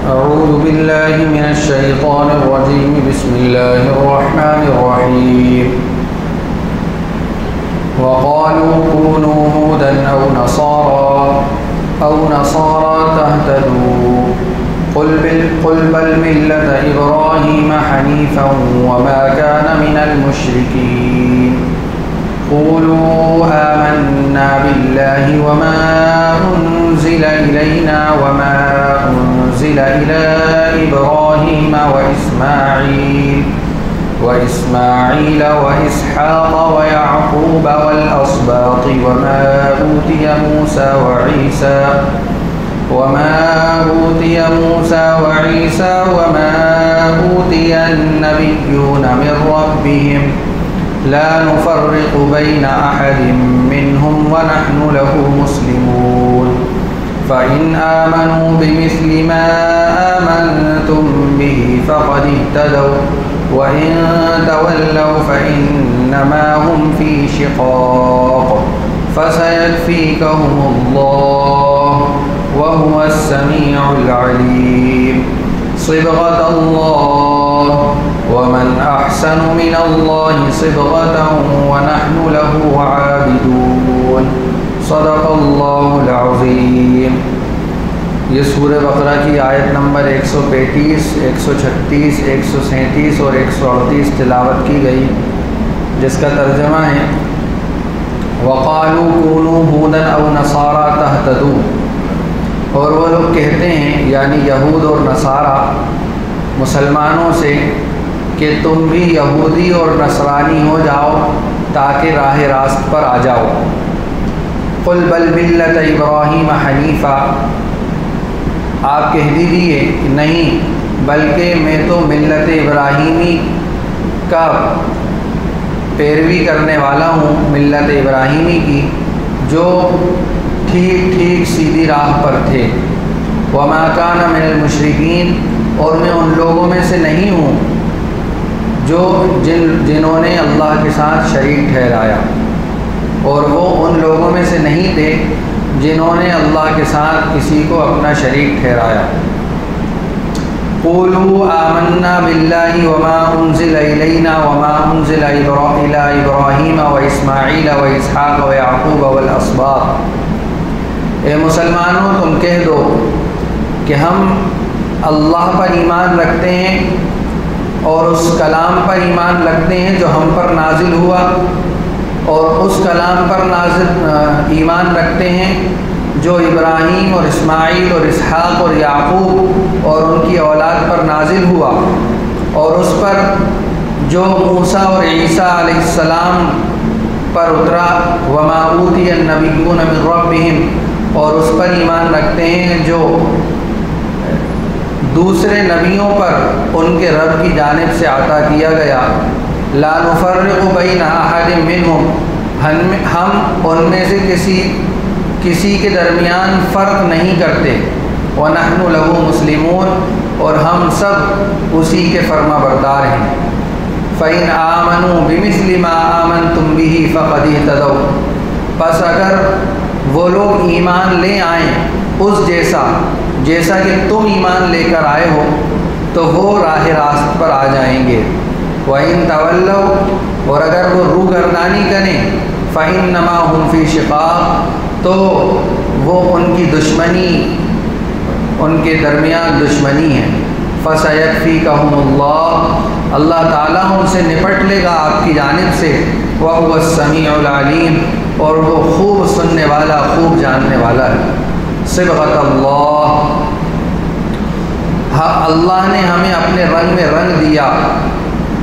أعوذ بالله من الشيطان الرجيم. بسم الله الرحمن الرحيم. وقالوا كونوا هودا أو نصارى تهتدوا قل بل ملة إبراهيم حنيفا وما كان من المشركين. قولوا آمنا بالله وما أنزل إلينا وما أنزل إلى إبراهيم وإسماعيل وإسحاق ويعقوب والأسباط وما أوتي موسى وعيسى وما أوتي النبيون من ربهم لا نفرق بين أحد منهم ونحن له مسلمون. فإن آمنوا بمثل ما آمنتم به فقد اهتدوا وإن تولوا فإنما هم في شقاق فسيكفيكهم الله وهو السميع العليم. صبغة الله ومن أحسن من الله صبغة ونحن له عابدون. صدق اللہ العظیم. یہ سورہ بقرہ کی آیت نمبر 135، 136، 137 اور 138 تلاوت کی گئی، جس کا ترجمہ ہے وَقَالُوا كُونُوا هُودًا أَوْ نَصَارَىٰ تَهْتَدُوا. اور وہ لوگ کہتے ہیں، یعنی یہود اور نصارہ، مسلمانوں سے کہ تم بھی یہودی اور نصرانی ہو جاؤ تاکہ راہ راست پر آ جاؤ. قل بل ملت ابراہیم حنیفا، آپ کہہ دیجیے نہیں بلکہ میں تو ملت ابراہیمی کا پیروی کرنے والا ہوں، ملت ابراہیمی کی جو ٹھیک سیدھی راہ پر تھے. وما کان من المشرکین، اور میں ان لوگوں میں سے نہیں ہوں جو جنہوں نے اللہ کے ساتھ شریک ٹھہرایا، اور وہ ان لوگوں میں سے نہیں تھے جنہوں نے اللہ کے ساتھ کسی کو اپنا شریک ٹھہرایا. قولوا آمنا باللہ وما انزل الینا وما انزل الی ابراہیم واسماعیل واسحاق ویعقوب والاسباط. اے مسلمانوں، تم کہہ دو کہ ہم اللہ پر ایمان رکھتے ہیں اور اس کلام پر ایمان رکھتے ہیں جو ہم پر نازل ہوا، اور اس کلام پر ایمان رکھتے ہیں جو ابراہیم اور اسماعیل اور اسحاق اور یعقوب اور ان کی اولاد پر نازل ہوا، اور اس پر جو موسیٰ اور عیسیٰ علیہ السلام پر اترا. وما اوتی النبیون من ربہم، اور اس پر ایمان رکھتے ہیں جو دوسرے نبیوں پر ان کے رب کی جانب سے عطا کیا گیا. لا نفرق بین احد منہم، ہم ان میں سے کسی کے درمیان فرق نہیں کرتے. ونحن له مسلمون، اور ہم سب اسی کے فرما بردار ہیں. فإن آمنوا بمثل ما آمنتم به فقد اهتدوا، پس اگر وہ لوگ ایمان لے آئیں اس جیسا کہ تم ایمان لے کر آئے ہو تو وہ راہ راست پر آ جائیں گے. وَإِن تَوَلَّوْا، اور اگر وہ روگردانی کریں فَإِنَّمَا هُمْ فِي شِقَاقٍ، تو وہ ان کی دشمنی، ان کے درمیان دشمنی ہے. فَسَيَكْفِيكَهُمُ اللَّهُ، اللہ تعالیٰ ان سے نپٹ لے گا آپ کی جانب سے. وَهُوَ السَّمِيعُ الْعَلِيمُ، اور وہ خوب سننے والا، خوب جاننے والا ہے. صبغۃ اللہ، اللہ نے ہمیں اپنے رنگ میں رنگ دیا.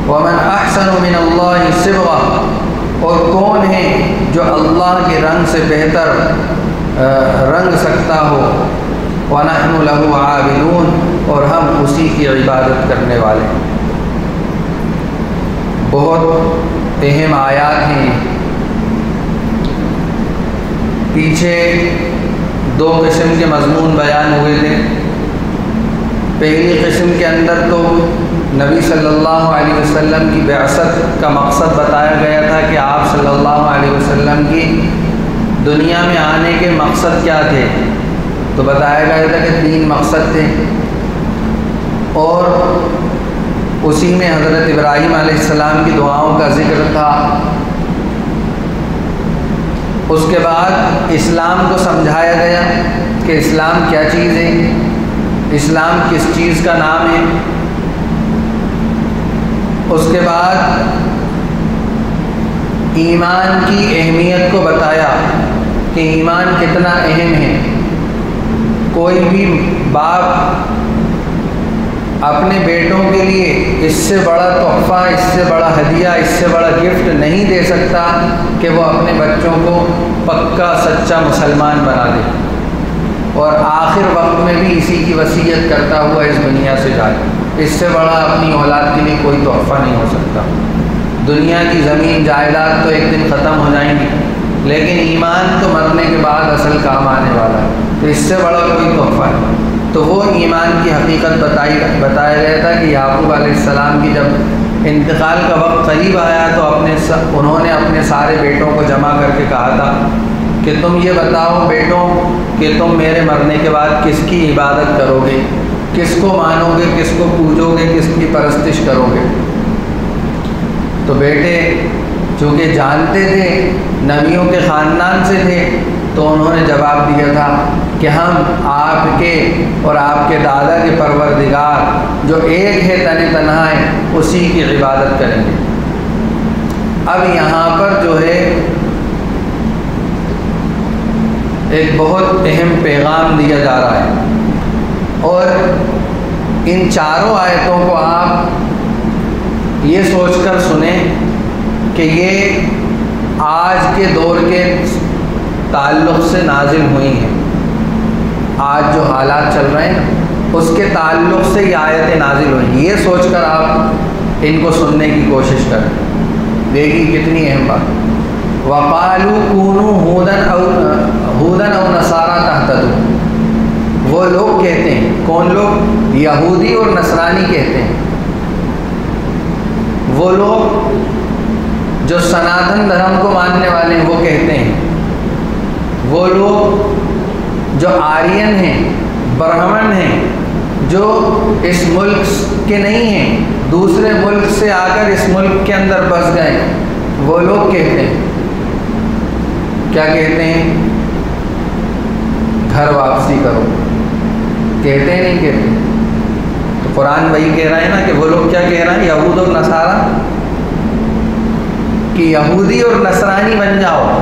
ومن احسن من اللہ صبغہ، اور کون ہے جو اللہ کے رنگ سے بہتر رنگ سکتا ہو. ونحن له عابدون، اور ہم اسی کی عبادت کرنے والے ہیں. بہت اہم آیات ہیں. پیچھے دو قسم کے مضمون بیان ہوئے تھے. پہلی قسم کے اندر تو نبی صلی اللہ علیہ وسلم کی بعثت کا مقصد بتایا گیا تھا کہ آپ صلی اللہ علیہ وسلم کی دنیا میں آنے کے مقصد کیا تھے. تو بتایا گیا تھا کہ 3 مقصد تھے. اور اسی میں حضرت ابراہیم علیہ السلام کی دعاؤں کا ذکر تھا۔ اس کے بعد اسلام کو سمجھایا گیا کہ اسلام کیا چیز ہے، اسلام کس چیز کا نام ہے۔ اس کے بعد ایمان کی اہمیت کو بتایا کہ ایمان کتنا اہم ہے۔ کوئی بھی باپ اپنے بیٹوں کے لیے اس سے بڑا تحفہ، اس سے بڑا ہدیہ، اس سے بڑا گفٹ نہیں دے سکتا کہ وہ اپنے بچوں کو پکا سچا مسلمان بنا دے اور آخر وقت میں بھی اسی کی وصیت کرتا ہوا اس دنیا سے جائے۔ اس سے بڑا اپنی اولاد کے لیے کوئی تحفہ نہیں ہو سکتا۔ دنیا کی زمین جائیداد تو ایک دن ختم ہو جائیں گی، لیکن ایمان تو مرنے کے بعد اصل کام آنے والا ہے، تو اس سے بڑا کوئی تحفہ نہیں۔ تو وہ ایمان کی حقیقت بتایا گیا تھا کہ یعقوب علیہ السلام کی جب انتقال کا وقت قریب آیا تو انہوں نے اپنے سارے بیٹوں کو جمع کر کے کہا تھا کہ تم یہ بتاؤ بیٹوں کہ تم میرے مرنے کے بعد کس کی عبادت کرو گے، کس کو مانو گے، کس کو پوجو گے، کس کی پرستش کرو گے۔ تو بیٹے چونکہ جانتے تھے، نبیوں کے خاندان سے تھے، تو انہوں نے جواب دیا تھا کہ ہم آپ کے اور آپ کے دادا کے پروردگار جو ایک ہے تن تنہا ہے اسی کی عبادت کریں گے۔ اب یہاں پر جو ہے ایک بہت اہم پیغام دیا جا رہا ہے، اور ان چاروں آیتوں کو آپ یہ سوچ کر سنیں کہ یہ آج کے دور کے تعلق سے نازل ہوئی ہیں۔ آج جو حالات چل رہے ہیں اس کے تعلق سے یہ آیتیں نازل ہوئی، یہ سوچ کر آپ ان کو سننے کی کوشش کریں، دیکھیے کتنی اہم بات۔ وَقَالُوا كُونُوا هُودًا أَوْ نَصَارَىٰ تَهْتَدُوا، وہ لوگ کہتے ہیں، کون لوگ؟ یہودی اور نصرانی کہتے ہیں، وہ لوگ جو سناتن دھرم کو ماننے والے ہیں وہ کہتے ہیں، وہ لوگ جو آرین ہیں، برہمن ہیں، جو اس ملک کے نہیں ہیں، دوسرے ملک سے آ کر اس ملک کے اندر بس گئے، وہ لوگ کہتے ہیں، کیا کہتے ہیں؟ گھر واپسی کرو، کہتے ہیں نہیں کہتے؟ تو قرآن وہی کہہ رہا ہے نا کہ وہ لوگ کیا کہہ رہے ہیں، یہود اور نصارہ، کہ یہودی اور نصرانی بن جاؤ۔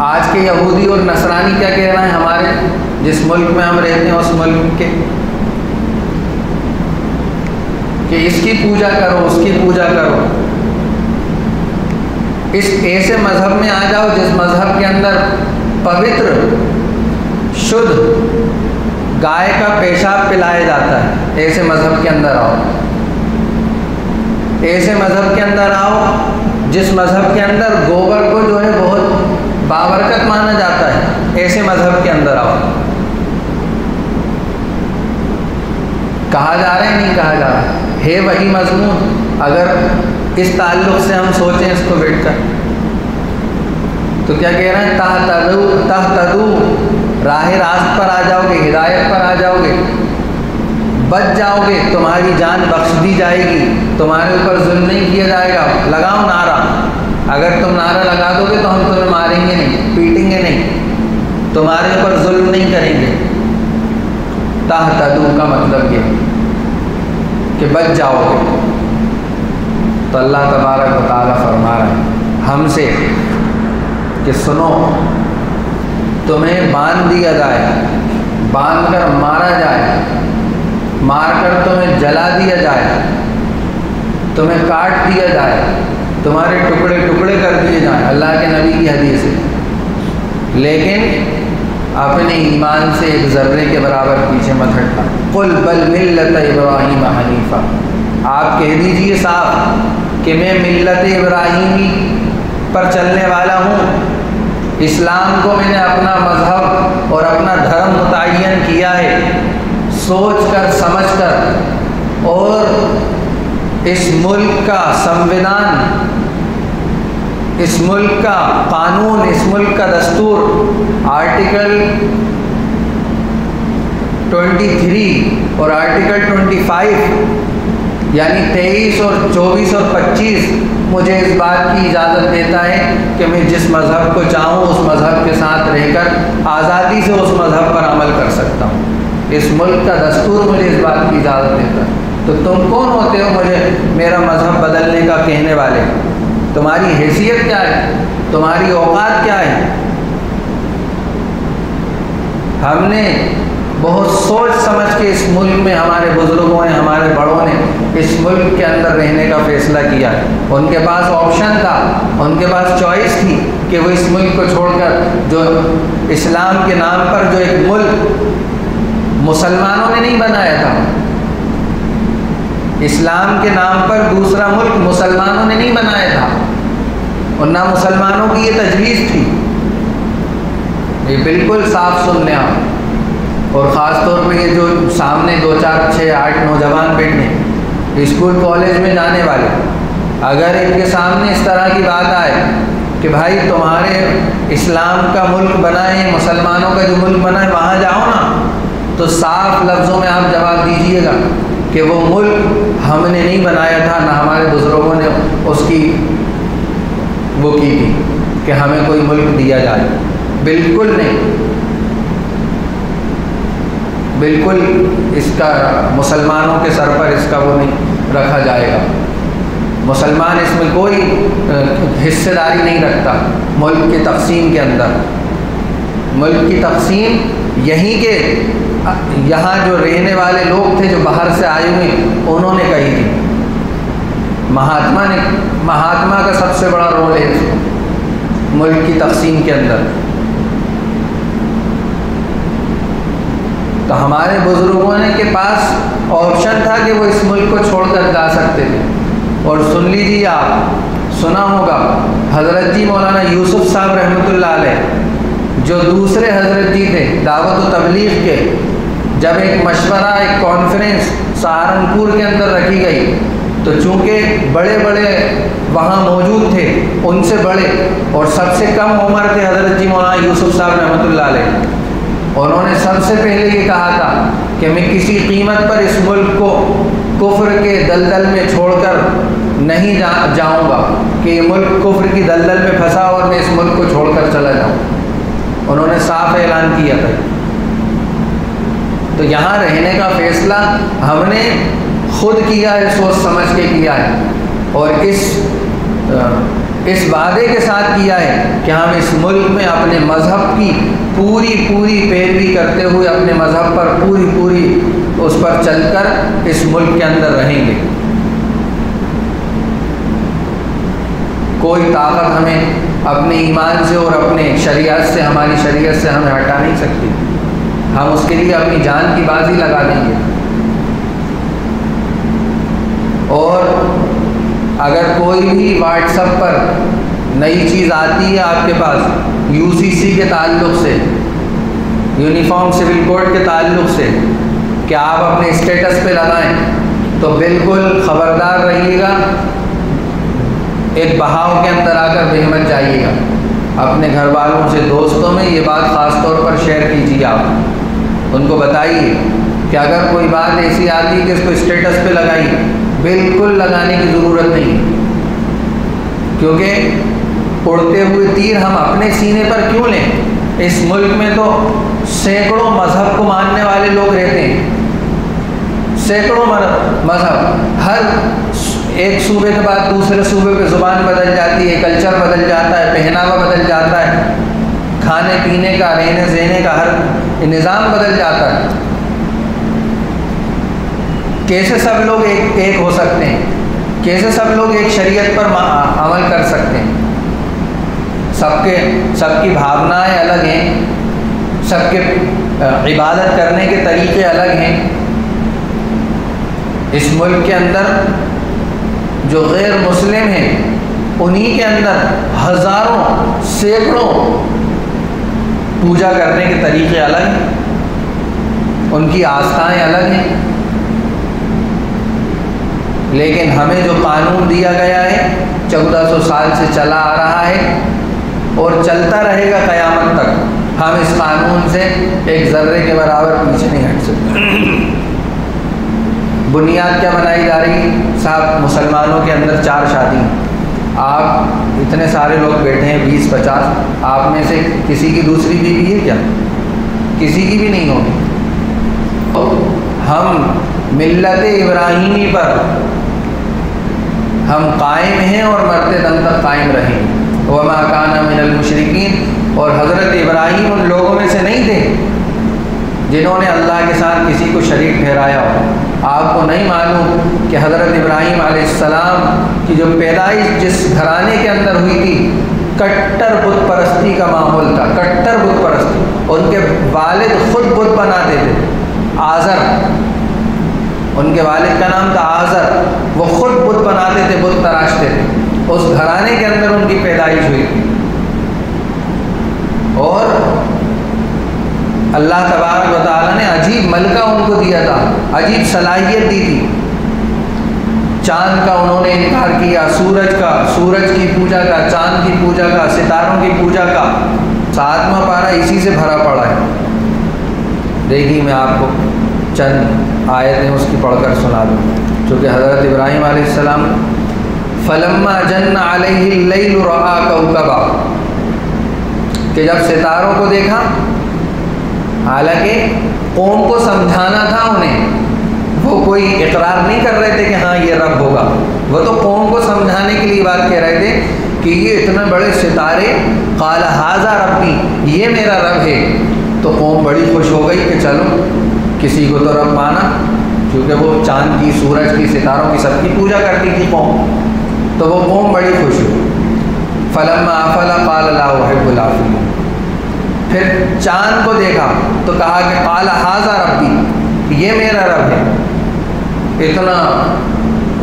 آج کے یہودی اور نصرانی کیا کہہ رہے ہیں ہمارے جس ملک میں ہم رہتے ہیں اس ملک کے، کہ اس کی پوجا کرو، اس کی پوجا کرو، اس ایسے مذہب میں آ جاؤ جس مذہب کے اندر پوتر شدھ گائے کا پیشاب پلایا جاتا ہے، ایسے مذہب کے اندر آؤ، ایسے مذہب کے اندر آؤ جس مذہب کے اندر گوبر کو جو ہے بہت بابرکت مانا جاتا ہے، ایسے مذہب کے اندر آؤ۔ کہا جا رہا ہے نہیں کہا جا رہا ہے وہی مضمون۔ اگر اس تعلق سے ہم سوچیں اس کو بیٹھ کر تو کیا کہہ رہے ہیں؟ تہتدوا، راہ راست پر آ جاؤ گے، ہدایت پر آ جاؤ گے، بچ جاؤ گے، تمہاری جان بخش دی جائے گی، تمہارے اوپر ظلم نہیں کیا جائے گا۔ لگاؤ نعرہ، اگر تم نعرہ لگا دو گے تو ہم تمہیں ماریں گے نہیں، پیٹیں گے نہیں، تمہارے اوپر ظلم نہیں کریں گے۔ تہتدوا کا مطلب یہ کہ بچ جاؤ گے۔ تو اللہ تبارک و تعالیٰ فرما رہے ہیں ہم سے کہ سنو، تمہیں باندھ دیا جائے، باندھ کر مارا جائے، مار کر تمہیں جلا دیا جائے، تمہیں کاٹ دیا جائے، تمہارے ٹکڑے ٹکڑے کر دیے جائیں، اللہ کے نبی کی حدیث ہے، لیکن اپنے ایمان سے ایک ذرے کے برابر پیچھے مت ہٹنا۔ قل بل ملت ابراہیم حنیفہ، آپ کہہ دیجئے صاحب کہ میں ملت ابراہیمی پر چلنے والا ہوں، اسلام کو میں نے اپنا مذہب اور اپنا دھرم متعین کیا ہے، سوچ کر سمجھ کر، اور اس ملک کا سنویدھان، اس ملک کا قانون، اس ملک کا دستور آرٹیکل 23 اور آرٹیکل 25 یعنی 23 اور 24 اور 25 مجھے اس بات کی اجازت دیتا ہے کہ میں جس مذہب کو چاہوں اس مذہب کے ساتھ رہ کر آزادی سے اس مذہب پر عمل کر سکتا ہوں۔ اس ملک کا دستور مجھے اس بات کی اجازت دیتا ہے۔ تو تم کون ہوتے ہو مجھے میرا مذہب بدلنے کا کہنے والے؟ تمہاری حیثیت کیا ہے؟ تمہاری اوقات کیا ہے؟ ہم نے بہت سوچ سمجھ کے اس ملک میں ہمارے بزرگوں نے، ہمارے بڑوں نے اس ملک کے اندر رہنے کا فیصلہ کیا۔ ان کے پاس آپشن تھا، ان کے پاس چوائس تھی کہ وہ اس ملک کو چھوڑ کر جو اسلام کے نام پر جو ایک ملک مسلمانوں نے نہیں بنایا تھا، اسلام کے نام پر دوسرا ملک مسلمانوں نے نہیں بنایا تھا، اور نہ مسلمانوں کی یہ تجویز تھی۔ یہ بالکل صاف سن لیں آپ، اور خاص طور پہ یہ جو سامنے 2 4 6 8 نوجوان بیٹھے اسکول کالج میں جانے والے، اگر ان کے سامنے اس طرح کی بات آئے کہ بھائی تمہارے اسلام کا ملک بنا ہے، مسلمانوں کا جو ملک بنا ہے وہاں جاؤ نا، تو صاف لفظوں میں آپ جواب دیجئے گا کہ وہ ملک ہم نے نہیں بنایا تھا، نہ ہمارے بزرگوں نے اس کی وہ کی تھی کہ ہمیں کوئی ملک دیا جائے۔ بالکل نہیں، بالکل اس کا مسلمانوں کے سر پر اس کا وہ نہیں رکھا جائے گا۔ مسلمان اس میں کوئی حصے داری نہیں رکھتا ملک کی تقسیم کے اندر۔ ملک کی تقسیم یہیں کے یہاں جو رہنے والے لوگ تھے جو باہر سے آئے ہوئے انہوں نے کہی تھی۔ مہاتما کا سب سے بڑا رول ہے ملک کی تقسیم کے اندر۔ تو ہمارے بزرگوں نے کے پاس آپشن تھا کہ وہ اس ملک کو چھوڑ کر جا سکتے تھے۔ اور سن لیجیے، آپ سنا ہوگا حضرت جی مولانا یوسف صاحب رحمۃ اللہ علیہ جو دوسرے حضرت جی تھے دعوت و تبلیغ کے، جب ایک مشورہ، ایک کانفرنس سہارنپور کے اندر رکھی گئی، تو چونکہ بڑے بڑے وہاں موجود تھے، ان سے بڑے اور سب سے کم عمر تھے حضرت جی مولانا یوسف صاحب رحمۃ اللہ علیہ۔ انہوں نے سب سے پہلے یہ کہا تھا کہ میں کسی قیمت پر اس ملک کو کفر کے دلدل میں چھوڑ کر نہیں جاؤں گا کہ یہ ملک کفر کی دلدل میں پھنسا اور میں اس ملک کو چھوڑ کر چلا جاؤں۔ انہوں نے صاف اعلان کیا تھا۔ تو یہاں رہنے کا فیصلہ ہم نے خود کیا ہے، سوچ سمجھ کے کیا ہے، اور اس وعدے کے ساتھ کیا ہے کہ ہم اس ملک میں اپنے مذہب کی پوری پیروی کرتے ہوئے اپنے مذہب پر پوری اس پر چل کر اس ملک کے اندر رہیں گے۔ کوئی طاقت ہمیں اپنے ایمان سے اور اپنے شریعت سے، ہماری شریعت سے ہمیں ہٹا نہیں سکتی۔ ہم اس کے لیے اپنی جان کی بازی لگا دیں گے۔ اور اگر کوئی بھی واٹس ایپ پر نئی چیز آتی ہے آپ کے پاس UCC کے تعلق سے، یونیفارم سول کوڈ کے تعلق سے، کہ آپ اپنے اسٹیٹس پہ لگائیں، تو بالکل خبردار رہیے گا، ایک بہاؤ کے اندر آ کر بہمت جائیے گا۔ اپنے گھر والوں سے، دوستوں میں یہ بات خاص طور پر شیئر کیجیے، آپ ان کو بتائیے کہ اگر کوئی بات ایسی آتی ہے کہ اس کو اسٹیٹس پہ لگائیے، بالکل لگانے کی ضرورت نہیں، کیونکہ اڑتے ہوئے تیر ہم اپنے سینے پر کیوں لیں؟ اس ملک میں تو سینکڑوں مذہب کو ماننے والے لوگ رہتے ہیں، سینکڑوں مذہب، ہر ایک صوبے کے بعد دوسرے صوبے پہ زبان بدل جاتی ہے، کلچر بدل جاتا ہے، پہناوا بدل جاتا ہے، کھانے پینے کا، رہنے سہنے کا ہر نظام بدل جاتا ہے۔ کیسے سب لوگ ایک ہو سکتے ہیں؟ کیسے سب لوگ ایک شریعت پر عمل کر سکتے ہیں؟ سب کی بھاونائیں الگ ہیں، سب کے عبادت کرنے کے طریقے الگ ہیں۔ اس ملک کے اندر جو غیر مسلم ہیں انہی کے اندر ہزاروں سینکڑوں پوجا کرنے کے طریقے الگ ہیں، ان کی آستھائیں الگ ہیں، لیکن ہمیں جو قانون دیا گیا ہے 1400 سال سے چلا آ رہا ہے اور چلتا رہے گا قیامت تک، ہم اس قانون سے ایک ذرے کے برابر پیچھے نہیں ہٹ سکتے۔ بنیاد کیا بنائی جا رہی؟ صاحب مسلمانوں کے اندر 4 شادی، آپ اتنے سارے لوگ بیٹھے ہیں 20-50، آپ میں سے کسی کی دوسری بیوی ہے کیا؟ کسی کی بھی نہیں ہوگی۔ ہم ملت ابراہیمی پر ہم قائم ہیں اور مرتے دم تک قائم رہیں گے۔ وما کان من المشرکین، اور حضرت ابراہیم ان لوگوں میں سے نہیں تھے جنہوں نے اللہ کے ساتھ کسی کو شریک ٹھہرایا ہو۔ آپ کو نہیں معلوم کہ حضرت ابراہیم علیہ السلام کی جو پیدائش جس گھرانے کے اندر ہوئی تھی، کٹر بت پرستی کا ماحول تھا، کٹر بت پرستی۔ ان کے والد خود بت بناتے تھے، آزر، ان کے والد کا نام تھا آزر، وہ خود بت بناتے تھے، بت تراشتے تھے۔ اس گھرانے کے اندر ان کی پیدائش ہوئی تھی، اور اللہ تبارک و تعالیٰ نے عجیب ملکہ ان کو دیا تھا، عجیب صلاحیت دی تھی۔ چاند کا انہوں نے انکار کیا، سورج کا، سورج کی پوجا کا، چاند کی پوجا کا، ستاروں کی پوجا کا۔ 7واں پارہ اسی سے بھرا پڑا ہے۔ دیکھیے میں آپ کو چند آیتیں اس کی پڑھ کر سنا دوں، چونکہ حضرت ابراہیم علیہ السلام فلما جن علیہ اللیل رأى کوکبا، کہ جب ستاروں کو دیکھا، حالانکہ قوم کو سمجھانا تھا انہیں، وہ کوئی اقرار نہیں کر رہے تھے کہ ہاں یہ رب ہوگا، وہ تو قوم کو سمجھانے کے لیے بات کہہ رہے تھے کہ یہ اتنے بڑے ستارے، قال ھذا ربی، یہ میرا رب ہے۔ تو قوم بڑی خوش ہو گئی کہ چلو کسی کو تو رب مانا، کیونکہ وہ چاند کی، سورج کی، ستاروں کی سب کی پوجا کرتی تھی قوم، تو وہ قوم بڑی خوش ہوئی۔ فلما افل قال لا احب الافلین، پھر چاند کو دیکھا تو کہا کہ قال ھذا ربی، یہ میرا رب ہے۔ اتنا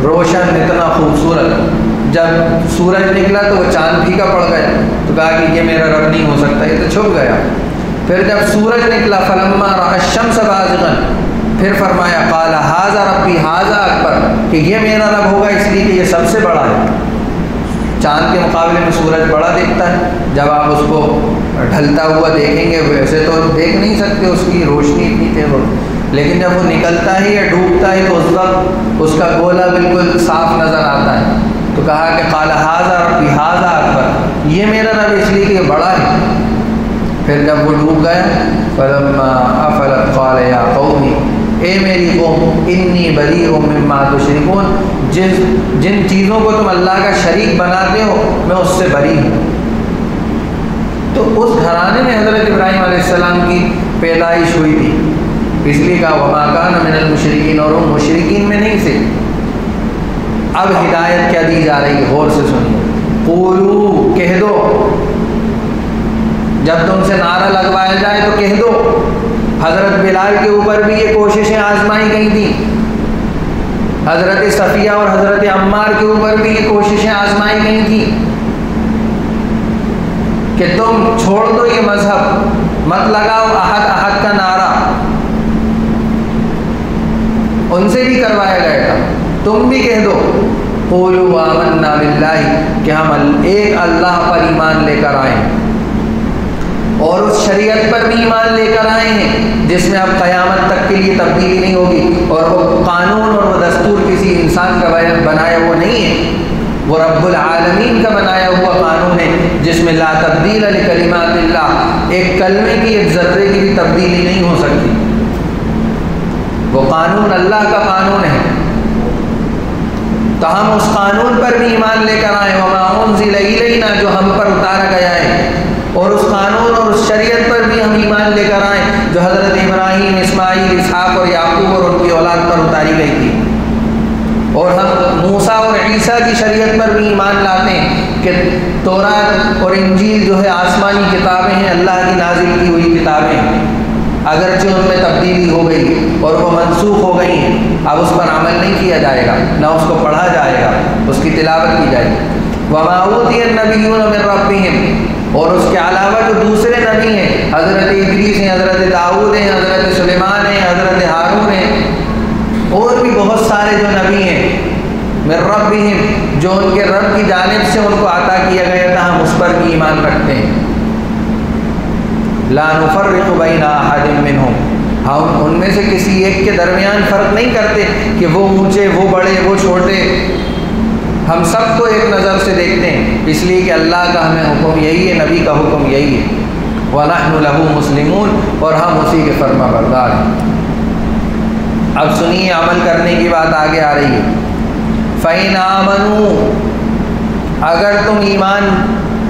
روشن، اتنا خوبصورت، جب سورج نکلا تو وہ چاند پھیکا پڑ گیا، تو کہا کہ یہ میرا رب نہیں ہو سکتا، یہ تو چھپ گیا۔ پھر جب سورج نکلا فلما رأى الشمس بازغا، پھر فرمایا قال ھذا ربی ھذا اکبر، کہ یہ میرا رب ہوگا اس لیے کہ یہ سب سے بڑا ہے۔ چاند کے مقابلے میں سورج بڑا دیکھتا ہے، جب آپ اس کو ڈھلتا ہوا دیکھیں گے ویسے تو دیکھ نہیں سکتے، اس کی روشنی اتنی تیز ہوتی، لیکن جب وہ نکلتا ہے یا ڈوبتا ہے تو اس وقت اس کا گولا بالکل صاف نظر آتا ہے۔ تو کہا کہ قال ھذا ربی ھذا اکبر، یہ میرا رب اس لیے کہ یہ بڑا ہے۔ پھر جب وہ ڈوب گیا فلما افلت قال یا قوم، اے میری قوم، انی بریء مما تشرکون، جن چیزوں کو تم اللہ کا شریک بناتے ہو میں اس سے بری ہوں۔ تو اس گھرانے میں حضرت ابراہیم علیہ السلام کی پیدائش ہوئی تھی، اس لیے کہا وما کان من المشرکین، اور وہ مشرکین میں نہیں تھے۔ اب ہدایت کیا دی جا رہی ہے، غور سے سنیے۔ قولو، کہہ دو، جب تم سے نعرہ لگوایا جائے تو کہہ دو۔ حضرت بلال کے اوپر بھی یہ کوششیں آزمائی گئی تھیں، حضرت صفیہ اور حضرت عمار کے اوپر بھی یہ کوششیں آزمائی گئی تھیں کہ تم چھوڑ دو یہ مذہب، مت لگاؤ احد احد کا نعرہ، ان سے بھی کروایا گیا تھا۔ تم بھی کہہ دو قولوا آمنا باللہ، کہ ہم ایک اللہ پر ایمان لے کر آئے ہیں، اور اس شریعت پر بھی ایمان لے کر آئے ہیں جس میں اب قیامت تک کے لیے تبدیلی نہیں ہوگی، اور وہ قانون اور وہ دستور کسی انسان کا بنایا وہ نہیں ہے، وہ رب العالمین کا بنایا ہوا قانون ہے جس میں لا تبدیل لکلمات اللہ، ایک کلمے کی، ایک ذرے کی بھی تبدیلی نہیں ہو سکتی۔ وہ قانون اللہ کا قانون ہے، تو ہم اس قانون پر بھی ایمان لے کر آئے، وما انزل الینا، جو ہم پر اتارا گیا ہے، اور اس قانون اور اس شریعت پر بھی ہم ایمان لے کر آئیں جو حضرت ابراہیم، اسماعیل، اسحاق اور یعقوب اور ان کی اولاد پر اتاری گئی تھی۔ اور ہم موسیٰ اور عیسیٰ کی شریعت پر بھی ایمان لاتے ہیں کہ تورات اور انجیل جو ہے آسمانی کتابیں ہیں، اللہ کی نازل کی ہوئی کتابیں ہیں، اگرچہ ان میں تبدیلی ہو گئی اور وہ منسوخ ہو گئی ہیں، اب اس پر عمل نہیں کیا جائے گا، نہ اس کو پڑھا جائے گا، اس کی تلاوت کی جائے گی۔ وَمَا أُوتِيَ النَّبِيُّونَ مِن رَّبِّهِمْ، اور اس کے علاوہ جو دوسرے نبی ہیں، حضرت ادریس ہیں، حضرت داؤد ہیں، حضرت سلیمان ہیں، حضرت ہارون ہیں، اور بھی بہت سارے جو نبی ہیں، من ربہم، جو ان کے رب کی جانب سے ان کو عطا کیا گیا تھا، ہم اس پر بھی ایمان رکھتے ہیں۔ لا نفرق بین احد منہم، ہم ان میں سے کسی ایک کے درمیان فرق نہیں کرتے کہ وہ اونچے، وہ بڑے، وہ چھوٹے، ہم سب کو ایک نظر سے دیکھتے ہیں، اس لیے کہ اللہ کا ہمیں حکم یہی ہے، نبی کا حکم یہی ہے، وَنَحْنُ لَهُ مُسْلِمُونَ، اور ہم اسی کے فرما بردار ہیں۔ اب سنیے عمل کرنے کی بات آگے آ رہی ہے۔ فَإِنْ آمَنُوا، اگر تم ایمان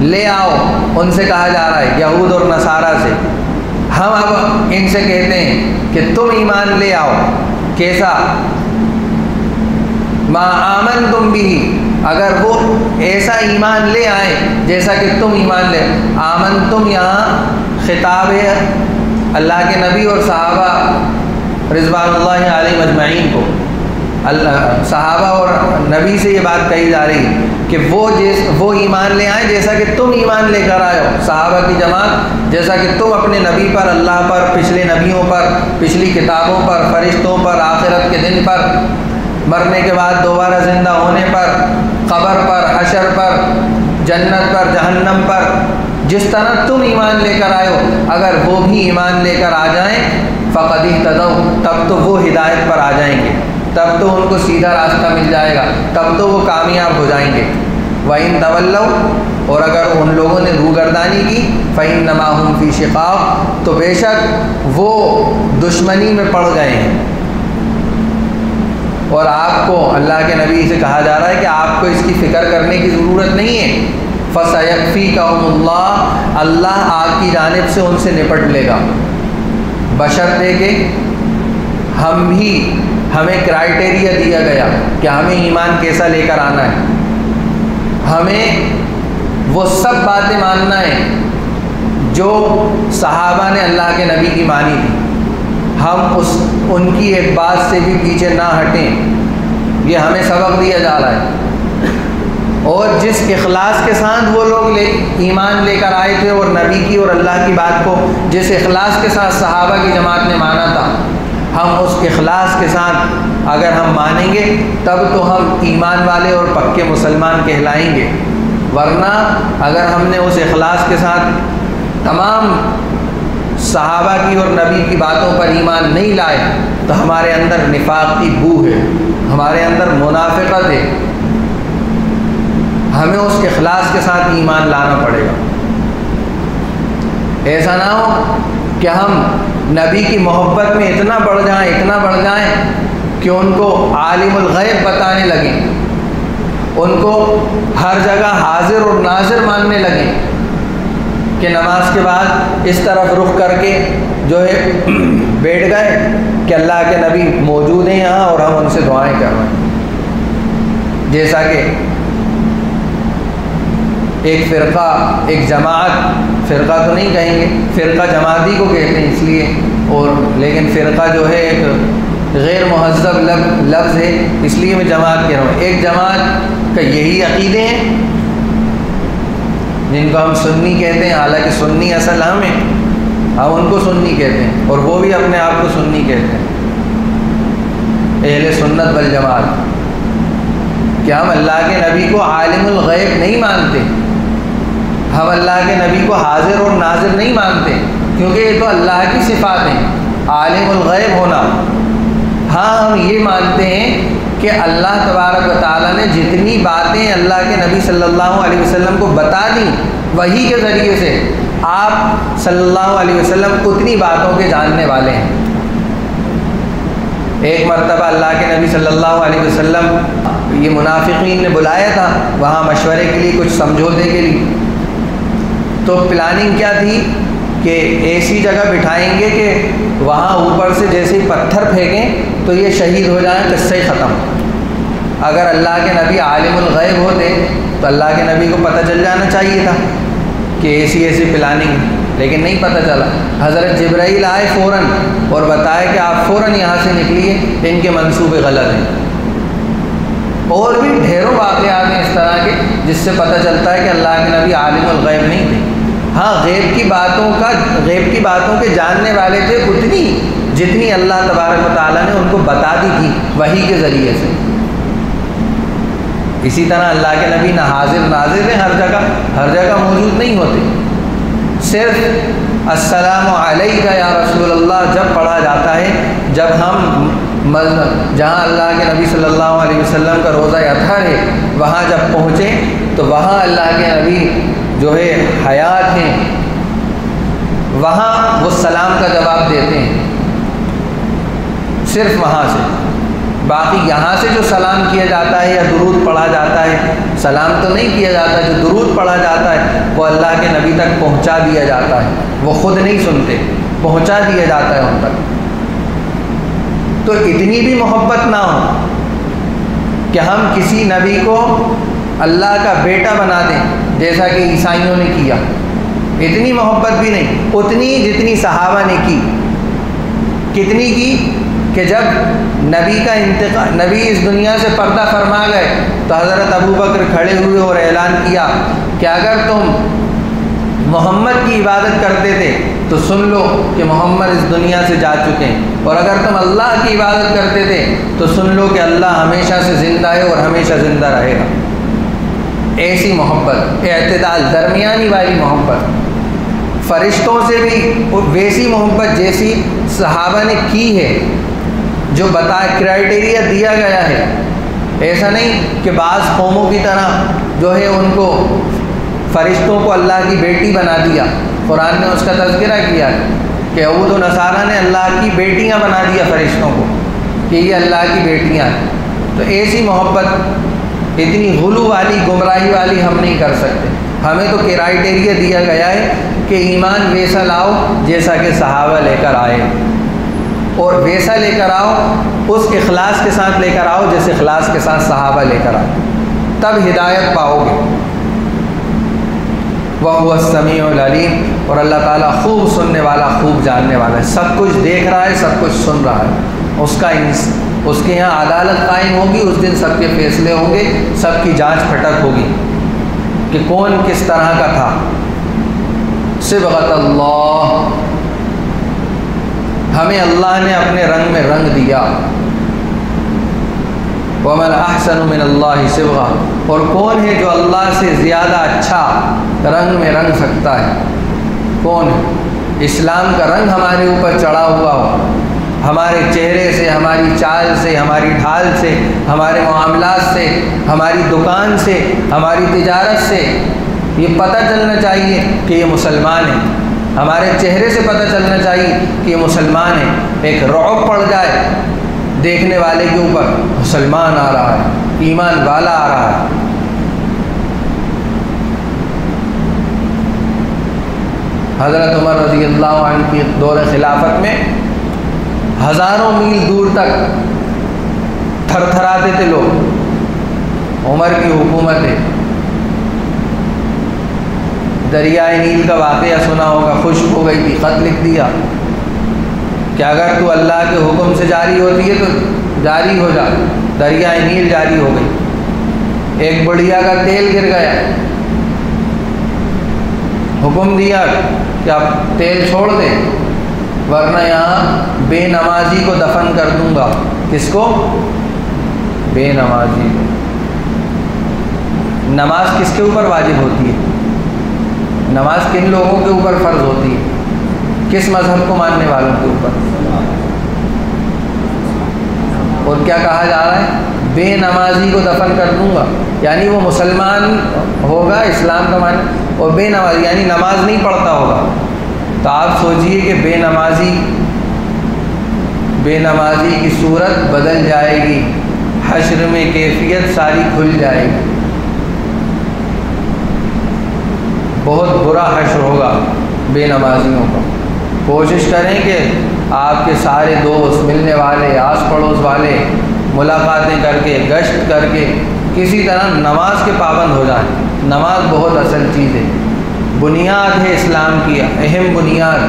لے آؤ، ان سے کہا جا رہا ہے یہود اور نصارہ سے، ہم اب ان سے کہتے ہیں کہ تم ایمان لے آؤ، کیسا؟ ما آمنتم بھی، اگر وہ ایسا ایمان لے آئے جیسا کہ تم ایمان لے۔ آمنتم یہاں خطاب ہے اللہ کے نبی اور صحابہ رضوان اللہ علیہ مجمعین کو، صحابہ اور نبی سے یہ بات کہی جا رہی ہے کہ وہ ایمان لے آئیں جیسا کہ تم ایمان لے کر آئے ہو، صحابہ کی جماعت، جیسا کہ تم اپنے نبی پر، اللہ پر، پچھلے نبیوں پر، پچھلی کتابوں پر، فرشتوں پر، آخرت کے دن پر، مرنے کے بعد دوبارہ زندہ ہونے پر، قبر پر، حشر پر، جنت پر، جہنم پر، جس طرح تم ایمان لے کر آئے ہو، اگر وہ بھی ایمان لے کر آ جائیں فقد اہتدوا، تب تو وہ ہدایت پر آ جائیں گے، تب تو ان کو سیدھا راستہ مل جائے گا، تب تو وہ کامیاب ہو جائیں گے۔ وَإِن تَوَلَّوْا، اور اگر ان لوگوں نے روگردانی کی، فَإِنَّمَا هُمْ فِي شِقَاقٍ، تو بے شک وہ دشمنی میں پڑ گئے ہیں۔ اور آپ کو اللہ کے نبی سے کہا جا رہا ہے کہ آپ کو اس کی فکر کرنے کی ضرورت نہیں ہے۔ فَسَيَكْفِيكَهُمُ اللَّهُ، اللہ آپ کی جانب سے ان سے نپٹ لے گا، بشرطے کہ ہمیں کرائٹیریا دیا گیا کہ ہمیں ایمان کیسا لے کر آنا ہے، ہمیں وہ سب باتیں ماننا ہے جو صحابہ نے اللہ کے نبی کی مانی تھی، ہم ان کی ایک بات سے بھی پیچھے نہ ہٹیں، یہ ہمیں سبق دیا جا رہا ہے۔ اور جس اخلاص کے ساتھ وہ لوگ ایمان لے کر آئے تھے اور نبی کی اور اللہ کی بات کو جس اخلاص کے ساتھ صحابہ کی جماعت نے مانا تھا، ہم اس اخلاص کے ساتھ اگر ہم مانیں گے تب تو ہم ایمان والے اور پکے مسلمان کہلائیں گے، ورنہ اگر ہم نے اس اخلاص کے ساتھ تمام صحابہ کی اور نبی کی باتوں پر ایمان نہیں لائے تو ہمارے اندر نفاق کی بو ہے، ہمارے اندر منافقت ہے، ہمیں اس کے اخلاص کے ساتھ ایمان لانا پڑے گا۔ ایسا نہ ہو کہ ہم نبی کی محبت میں اتنا بڑھ جائیں کہ ان کو عالم الغیب بتانے لگیں، ان کو ہر جگہ حاضر اور ناظر ماننے لگیں، کہ نماز کے بعد اس طرف رخ کر کے جو ہے بیٹھ گئے کہ اللہ کے نبی موجود ہیں یہاں اور ہم ان سے دعائیں کر رہے ہیں، جیسا کہ ایک فرقہ، ایک جماعت، فرقہ تو نہیں کہیں گے، فرقہ جماعتی کو کہتے ہیں اس لیے، اور لیکن فرقہ جو ہے ایک غیر مہذب لفظ ہے اس لیے میں جماعت کہہ رہا ہوں۔ ایک جماعت کا یہی عقیدے ہیں جن کو ہم سنی کہتے ہیں، حالانکہ سنی اصل ہم ہیں، ہم ان کو سنی کہتے ہیں اور وہ بھی اپنے آپ کو سنی کہتے ہیں، اہل سنت والجماعت، کہ ہم اللہ کے نبی کو عالم الغیب نہیں مانتے، ہم اللہ کے نبی کو حاضر اور ناظر نہیں مانتے، کیونکہ یہ تو اللہ کی صفات ہیں، عالم الغیب ہونا۔ ہاں ہم یہ مانتے ہیں کہ اللہ تبارک و تعالیٰ نے جتنی باتیں اللہ کے نبی صلی اللہ علیہ وسلم کو بتا دیں وحی کے ذریعے سے، آپ صلی اللہ علیہ وسلم اتنی باتوں کے جاننے والے ہیں۔ ایک مرتبہ اللہ کے نبی صلی اللہ علیہ وسلم یہ منافقین نے بلایا تھا وہاں مشورے کے لیے، کچھ سمجھوتے کے لیے، تو پلاننگ کیا تھی کہ ایسی جگہ بٹھائیں گے کہ وہاں اوپر سے جیسے ہی پتھر پھینکیں تو یہ شہید ہو جائیں، قصہ ہی ختم۔ اگر اللہ کے نبی عالم الغیب ہوتے تو اللہ کے نبی کو پتہ چل جانا چاہیے تھا کہ ایسی پلاننگ، لیکن نہیں پتہ چلا۔ حضرت جبرائیل آئے فوراً اور بتایا کہ آپ فوراً یہاں سے نکلیے، ان کے منصوبے غلط ہیں۔ اور بھی ڈھیروں واقعات ہیں اس طرح کے جس سے پتہ چلتا ہے کہ اللہ کے نبی عالم الغیب نہیں تھے، ہاں غیب کی باتوں کے جاننے والے تھے اتنی جتنی اللہ تبارک و تعالیٰ نے ان کو بتا دی تھی وحی کے ذریعے سے۔ اسی طرح اللہ کے نبی نہ حاضر ناظر ہیں، ہر جگہ موجود نہیں ہوتے، صرف السلام علیکہ یا رسول اللہ جب پڑھا جاتا ہے، جب ہم جہاں اللہ کے نبی صلی اللہ علیہ وسلم کا روضہ اطہر ہے وہاں جب پہنچے تو وہاں اللہ کے نبی جو ہے حیات ہیں، وہاں وہ سلام کا جواب دیتے ہیں، صرف وہاں سے۔ باقی یہاں سے جو سلام کیا جاتا ہے یا درود پڑھا جاتا ہے، سلام تو نہیں کیا جاتا، جو درود پڑھا جاتا ہے وہ اللہ کے نبی تک پہنچا دیا جاتا ہے، وہ خود نہیں سنتے، پہنچا دیا جاتا ہے ان تک۔ تو اتنی بھی محبت نہ ہو کہ ہم کسی نبی کو اللہ کا بیٹا بنا دیں جیسا کہ عیسائیوں نے کیا، اتنی محبت بھی نہیں، اتنی جتنی صحابہ نے کی۔ کتنی کی کہ جب نبی کا انتقال، نبی اس دنیا سے پردہ فرما گئے تو حضرت ابوبکر کھڑے ہوئے اور اعلان کیا کہ اگر تم محمد کی عبادت کرتے تھے تو سن لو کہ محمد اس دنیا سے جا چکے ہیں، اور اگر تم اللہ کی عبادت کرتے تھے تو سن لو کہ اللہ ہمیشہ سے زندہ ہے اور ہمیشہ زندہ رہے گا۔ ایسی محبت، اعتدال، درمیانی والی محبت، فرشتوں سے بھی ویسی محبت جیسی صحابہ نے کی ہے، جو کرائٹیریا دیا گیا ہے۔ ایسا نہیں کہ بعض قوموں کی طرح جو ہے ان کو فرشتوں کو اللہ کی بیٹی بنا دیا۔ قرآن نے اس کا تذکرہ کیا کہ یہود و نصارہ نے اللہ کی بیٹیاں بنا دیا فرشتوں کو کہ یہ اللہ کی بیٹیاں ہیں۔ تو ایسی محبت، اتنی غلو والی، گمراہی والی ہم نہیں کر سکتے۔ ہمیں تو کرائٹیریا دیا گیا ہے کہ ایمان ویسا لاؤ جیسا کہ صحابہ لے کر آئے، اور ویسا لے کر آؤ، اس اخلاص کے ساتھ لے کر آؤ جیسے اخلاص کے ساتھ صحابہ لے کر آئے، تب ہدایت پاؤ گے۔ وَهُوَ السَّمِيعُ الْعَلِيمُ، اور اللہ تعالیٰ خوب سننے والا، خوب جاننے والا ہے، سب کچھ دیکھ رہا ہے، سب کچھ سن رہا ہے۔ اس کے یہاں عدالت قائم ہوگی، اس دن سب کے فیصلے ہوں گے، سب کی جانچ پھٹک ہوگی کہ کون کس طرح کا تھا۔ صبغۃ اللہ، ہمیں اللہ نے اپنے رنگ میں رنگ دیا۔ وَمَنْ أَحْسَنُ مِنَ اللَّهِ صِبْغَةً، اور کون ہے جو اللہ سے زیادہ اچھا رنگ میں رنگ سکتا ہے؟ کون ہے؟ اسلام کا رنگ ہمارے اوپر چڑھا ہوا ہو، ہمارے چہرے سے، ہماری چال سے، ہماری ڈھال سے، ہمارے معاملات سے، ہماری دکان سے، ہماری تجارت سے یہ پتہ چلنا چاہیے کہ یہ مسلمان ہے، ہمارے چہرے سے پتہ چلنا چاہیے کہ یہ مسلمان ہے۔ ایک رعب پڑ جائے دیکھنے والے کے اوپر، مسلمان آ رہا ہے، ایمان والا آ رہا ہے۔ حضرت عمر رضی اللہ عنہ کی دور خلافت میں ہزاروں میل دور تک تھر تھراتے تھے لوگ، عمر کی حکومت ہے۔ دریائے نیل کا واقعہ سنا ہوگا، خشک ہو گئی تھی، خط لکھ دیا کہ اگر تو اللہ کے حکم سے جاری ہوتی ہے تو جاری ہو جا، دریائے نیل جاری ہو گئی۔ ایک بڑھیا کا تیل گر گیا، حکم دیا کہ آپ تیل چھوڑ دیں ورنہ یہاں بے نمازی کو دفن کر دوں گا۔ کس کو؟ بے نمازی کو۔ نماز کس کے اوپر واجب ہوتی ہے؟ نماز کن لوگوں کے اوپر فرض ہوتی ہے؟ کس مذہب کو ماننے والوں کے اوپر؟ اور کیا کہا جا رہا ہے؟ بے نمازی کو دفن کر دوں گا، یعنی وہ مسلمان ہوگا، اسلام کا معنی، اور بے نمازی یعنی نماز نہیں پڑھتا ہوگا۔ تو آپ سوچئے کہ بے نمازی کی صورت بدل جائے گی، حشر میں کیفیت ساری کھل جائے گی، بہت برا حشر ہوگا بے نمازیوں کا۔ کوشش کریں کہ آپ کے سارے دوست، ملنے والے، آس پڑوس والے ملاقاتیں کر کے، گشت کر کے کسی طرح نماز کے پابند ہو جائیں۔ نماز بہت اصل چیز ہے، بنیاد ہے اسلام کی، اہم بنیاد۔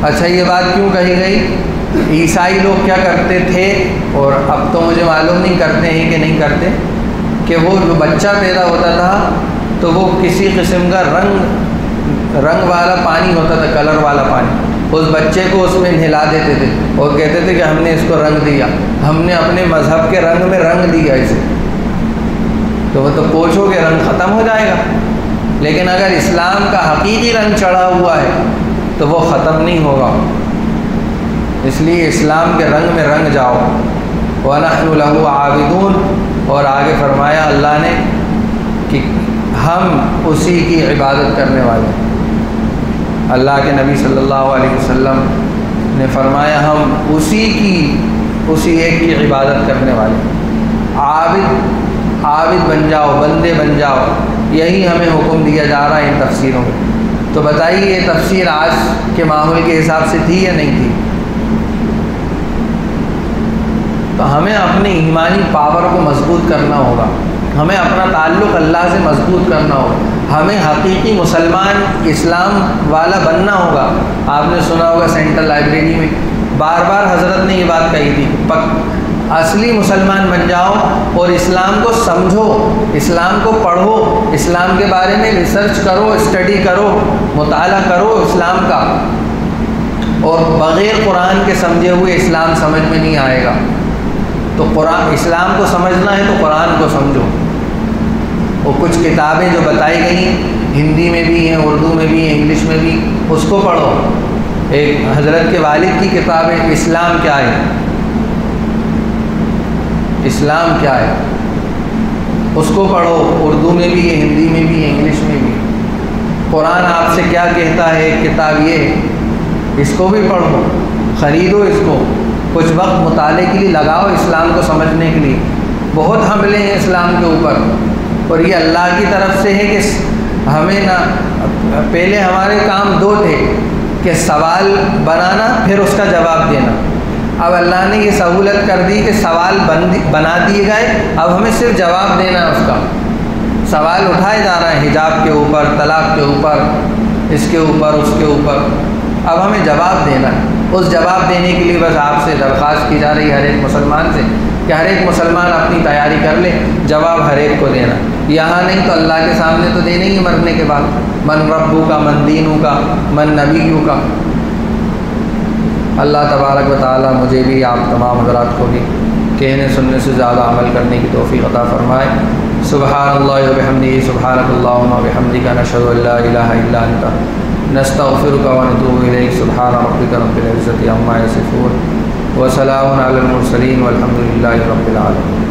اچھا، یہ بات کیوں کہی گئی؟ عیسائی لوگ کیا کرتے تھے، اور اب تو مجھے معلوم نہیں کرتے ہیں کہ نہیں کرتے، کہ وہ جو بچہ پیدا ہوتا تھا تو وہ کسی قسم کا رنگ والا پانی ہوتا تھا، کلر والا پانی، اس بچے کو اس میں نہلا دیتے تھے اور کہتے تھے کہ ہم نے اس کو رنگ دیا، ہم نے اپنے مذہب کے رنگ میں رنگ دیا اسے۔ تو وہ تو پوچھو کہ رنگ ختم ہو جائے گا، لیکن اگر اسلام کا حقیقی رنگ چڑھا ہوا ہے تو وہ ختم نہیں ہوگا۔ اس لیے اسلام کے رنگ میں رنگ جاؤ۔ وَنَحْنُ لَهُ عَابِدُونَ، اور آگے فرمایا اللہ نے کہ ہم اسی کی عبادت کرنے والے ہیں۔ اللہ کے نبی صلی اللہ علیہ وسلم نے فرمایا ہم اسی ایک کی عبادت کرنے والے ہیں۔ عابد بن جاؤ، بندے بن جاؤ، یہی ہمیں حکم دیا جا رہا ہے ان تفسیروں میں۔ تو بتائیے یہ تفسیر آج کے ماحول کے حساب سے تھی یا نہیں تھی؟ تو ہمیں اپنی ایمانی پاور کو مضبوط کرنا ہوگا، ہمیں اپنا تعلق اللہ سے مضبوط کرنا ہوگا، ہمیں حقیقی مسلمان اسلام والا بننا ہوگا۔ آپ نے سنا ہوگا سینٹرل لائبریری میں بار بار حضرت نے یہ بات کہی تھی، اصلی مسلمان بن جاؤ اور اسلام کو سمجھو، اسلام کو پڑھو، اسلام کے بارے میں ریسرچ کرو، اسٹڈی کرو، مطالعہ کرو اسلام کا۔ اور بغیر قرآن کے سمجھے ہوئے اسلام سمجھ میں نہیں آئے گا۔ تو اسلام کو سمجھنا ہے تو قرآن کو سمجھو۔ اور کچھ کتابیں جو بتائی گئی ہیں ہندی میں بھی ہیں، اردو میں بھی ہیں، انگلش میں بھی، اس کو پڑھو۔ ایک حضرت کے والد کی کتاب ہے اسلام کیا ہے، اسلام کیا ہے، اس کو پڑھو، اردو میں بھی ہے، ہندی میں بھی ہے، انگلش میں بھی۔ قرآن آپ سے کیا کہتا ہے، ایک کتاب یہ ہے، اس کو بھی پڑھو، خریدو اس کو، کچھ وقت مطالعے کے لیے لگاؤ اسلام کو سمجھنے کے لیے۔ بہت حملے ہیں اسلام کے اوپر، اور یہ اللہ کی طرف سے ہے کہ ہمیں پہلے ہمارے کام دو تھے کہ سوال بنانا پھر اس کا جواب دینا۔ اب اللہ نے یہ سہولت کر دی کہ سوال بنا دیے گئے، اب ہمیں صرف جواب دینا ہے۔ اس کا سوال اٹھائے جا رہا ہے حجاب کے اوپر، طلاق کے اوپر، اس کے اوپر، اس کے اوپر، اب ہمیں جواب دینا ہے۔ اس جواب دینے کے لیے بس آپ سے درخواست کی جا رہی ہے ہر ایک مسلمان سے کہ ہر ایک مسلمان اپنی تیاری کر لے، جواب ہر ایک کو دینا۔ یہاں نہیں تو اللہ کے سامنے تو دینا ہی مرنے کے بعد، من ربو کا، من دینوں کا، من نبیوں کا۔ اللہ تبارک و تعالیٰ مجھے بھی، آپ تمام حضرات کو بھی کہنے سننے سے زیادہ عمل کرنے کی توفیق عطا فرمائے۔ سبحان اللہ و بحمدہ، سبحانک اللہم و بحمدک، نشہد ان لا الہ الا انت، نستغفرک و نتوب الیک۔ سبحان ربک رب العزۃ عما یصفون، وسلام علی المرسلین، والحمد للہ رب العالمین۔